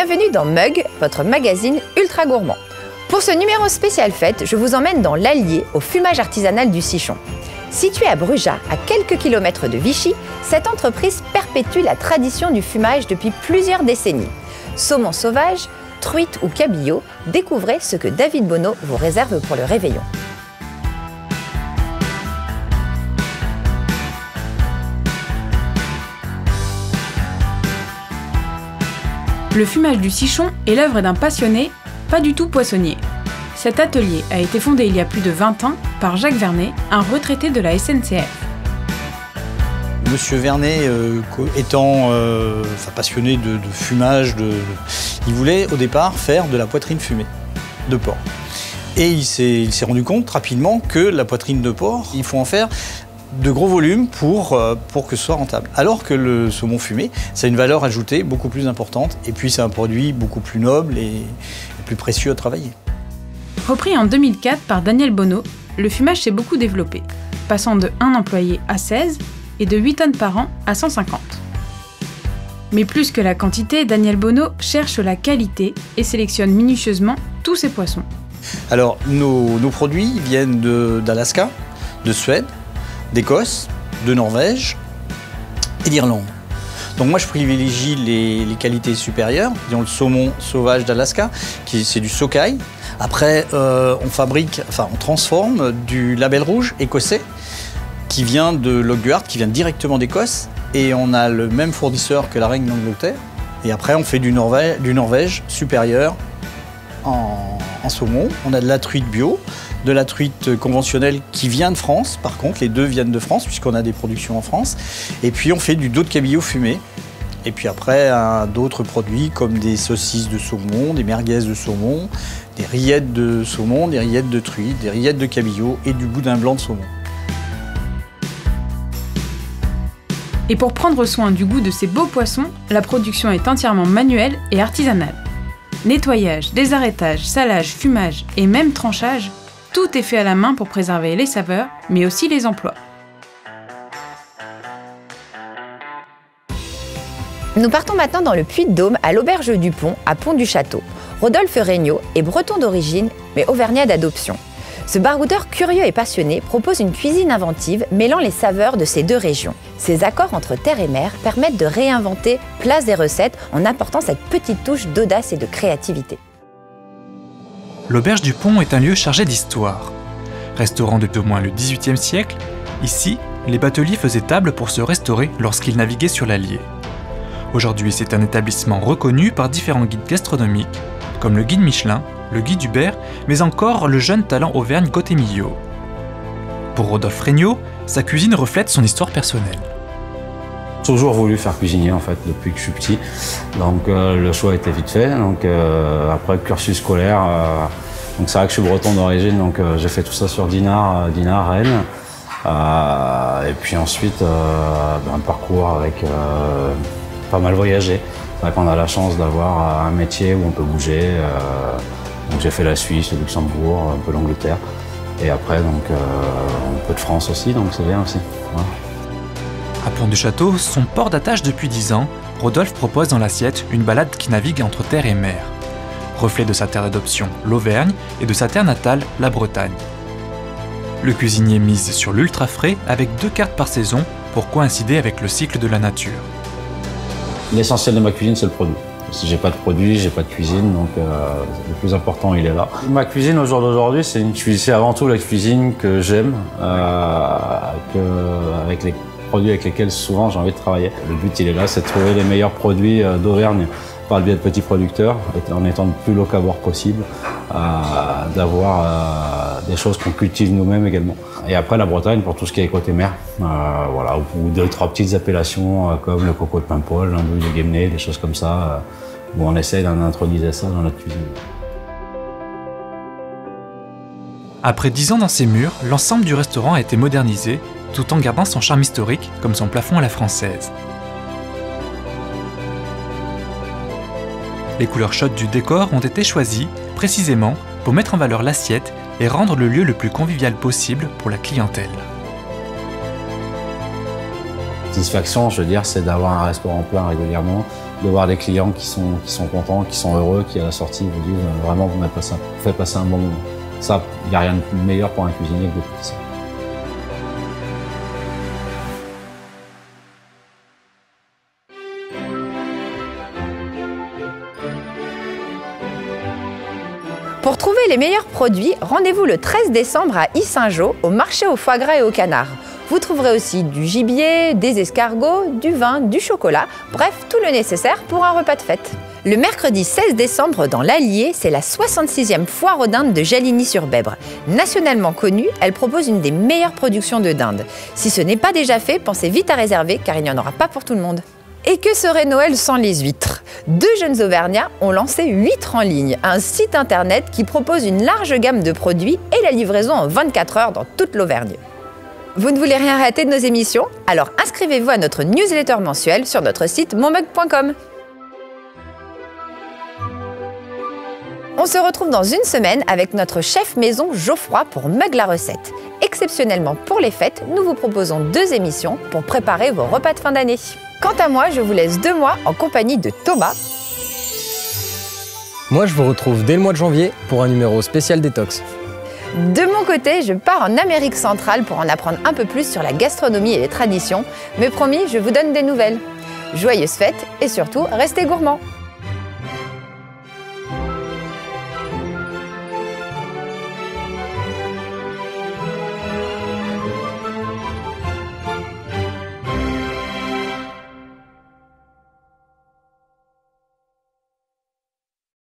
Bienvenue dans Mug, votre magazine ultra gourmand. Pour ce numéro spécial fête, je vous emmène dans l'Allier, au fumage artisanal du Sichon. Située à Brujas, à quelques kilomètres de Vichy, cette entreprise perpétue la tradition du fumage depuis plusieurs décennies. Saumon sauvage, truite ou cabillaud, découvrez ce que David Bonneau vous réserve pour le réveillon. Le fumage du Sichon est l'œuvre d'un passionné, pas du tout poissonnier. Cet atelier a été fondé il y a plus de 20 ans par Jacques Vernet, un retraité de la SNCF. Monsieur Vernet, étant passionné de fumage, il voulait au départ faire de la poitrine fumée de porc. Et il s'est rendu compte rapidement que la poitrine de porc, il faut en faire de gros volumes pour que ce soit rentable. Alors que le saumon fumé, ça a une valeur ajoutée beaucoup plus importante et puis c'est un produit beaucoup plus noble et plus précieux à travailler. Repris en 2004 par Daniel Bonneau, le fumage s'est beaucoup développé, passant de 1 employé à 16 et de 8 tonnes par an à 150. Mais plus que la quantité, Daniel Bonneau cherche la qualité et sélectionne minutieusement tous ses poissons. Alors nos produits viennent d'Alaska, de Suède, d'Écosse, de Norvège et d'Irlande. Donc moi je privilégie les qualités supérieures, disons le saumon sauvage d'Alaska, c'est du sockeye. Après on transforme du label rouge écossais qui vient de Lockguard, qui vient directement d'Écosse, et on a le même fournisseur que la reine d'Angleterre. Et après on fait du Norvège supérieur en saumon. On a de la truite bio, de la truite conventionnelle qui vient de France, par contre, les deux viennent de France puisqu'on a des productions en France. Et puis on fait du dos de cabillaud fumé. Et puis après, d'autres produits comme des saucisses de saumon, des merguez de saumon, des rillettes de saumon, des rillettes de truite, des rillettes de cabillaud et du boudin blanc de saumon. Et pour prendre soin du goût de ces beaux poissons, la production est entièrement manuelle et artisanale. Nettoyage, désarrêtage, salage, fumage et même tranchage, tout est fait à la main pour préserver les saveurs, mais aussi les emplois. Nous partons maintenant dans le Puy-de-Dôme, à l'Auberge du Pont, à Pont-du-Château. Rodolphe Regnault est breton d'origine, mais auvergnat d'adoption. Ce baroudeur curieux et passionné propose une cuisine inventive mêlant les saveurs de ces deux régions. Ces accords entre terre et mer permettent de réinventer plats et recettes en apportant cette petite touche d'audace et de créativité. L'Auberge du Pont est un lieu chargé d'histoire. Restaurant depuis au moins le XVIIIe siècle, ici, les bateliers faisaient table pour se restaurer lorsqu'ils naviguaient sur l'Allier. Aujourd'hui, c'est un établissement reconnu par différents guides gastronomiques, comme le guide Michelin, le guide Hubert, mais encore le jeune talent Auvergne Côté Millau. Pour Rodolphe Regnault, sa cuisine reflète son histoire personnelle. J'ai toujours voulu faire cuisinier en fait depuis que je suis petit, donc le choix était vite fait. Donc après le cursus scolaire, donc c'est vrai que je suis breton d'origine, donc j'ai fait tout ça sur Dinard, Rennes, et puis ensuite un parcours avec pas mal voyagé. C'est vrai qu'on a la chance d'avoir un métier où on peut bouger. Donc j'ai fait la Suisse, le Luxembourg, un peu l'Angleterre, et après donc un peu de France aussi, donc c'est bien aussi. Voilà. À Pont-du-Château, son port d'attache depuis 10 ans, Rodolphe propose dans l'assiette une balade qui navigue entre terre et mer. Reflet de sa terre d'adoption, l'Auvergne, et de sa terre natale, la Bretagne. Le cuisinier mise sur l'ultra frais avec 2 cartes par saison pour coïncider avec le cycle de la nature. L'essentiel de ma cuisine, c'est le produit. Si j'ai pas de produit, j'ai pas de cuisine, donc le plus important, il est là. Ma cuisine au jour d'aujourd'hui, c'est avant tout la cuisine que j'aime, avec les produits avec lesquels souvent j'ai envie de travailler. Le but, il est là, c'est de trouver les meilleurs produits d'Auvergne par le biais de petits producteurs, en étant le plus locavore possible, d'avoir des choses qu'on cultive nous-mêmes également. Et après la Bretagne pour tout ce qui est côté mer, voilà, ou 2-3 petites appellations comme le coco de Paimpol, l'andouille de Guémené, des choses comme ça, où on essaye d'introniser ça dans notre cuisine. Après 10 ans dans ses murs, l'ensemble du restaurant a été modernisé, tout en gardant son charme historique, comme son plafond à la française. Les couleurs chaudes du décor ont été choisies, précisément, pour mettre en valeur l'assiette et rendre le lieu le plus convivial possible pour la clientèle. Satisfaction, je veux dire, c'est d'avoir un restaurant plein régulièrement, de voir des clients qui sont contents, qui sont heureux, qui à la sortie vous disent vraiment vous faites passer un bon moment. Ça, il n'y a rien de meilleur pour un cuisinier que de faire ça. Pour trouver les meilleurs produits, rendez-vous le 13 décembre à Yssingeaux, au marché au foie gras et au canard. Vous trouverez aussi du gibier, des escargots, du vin, du chocolat, bref, tout le nécessaire pour un repas de fête. Le mercredi 16 décembre, dans l'Allier, c'est la 66e foire aux dindes de Jaligny-sur-Bèbre. Nationalement connue, elle propose une des meilleures productions de dindes. Si ce n'est pas déjà fait, pensez vite à réserver, car il n'y en aura pas pour tout le monde. Et que serait Noël sans les huîtres? Deux jeunes Auvergnats ont lancé Huîtres en ligne, un site internet qui propose une large gamme de produits et la livraison en 24 heures dans toute l'Auvergne. Vous ne voulez rien rater de nos émissions? Alors inscrivez-vous à notre newsletter mensuelle sur notre site monmug.com. On se retrouve dans une semaine avec notre chef maison Geoffroy pour Mug la recette. Exceptionnellement pour les fêtes, nous vous proposons 2 émissions pour préparer vos repas de fin d'année. Quant à moi, je vous laisse 2 mois en compagnie de Thomas. Moi, je vous retrouve dès le mois de janvier pour un numéro spécial détox. De mon côté, je pars en Amérique centrale pour en apprendre un peu plus sur la gastronomie et les traditions. Mais promis, je vous donne des nouvelles. Joyeuses fêtes et surtout, restez gourmands!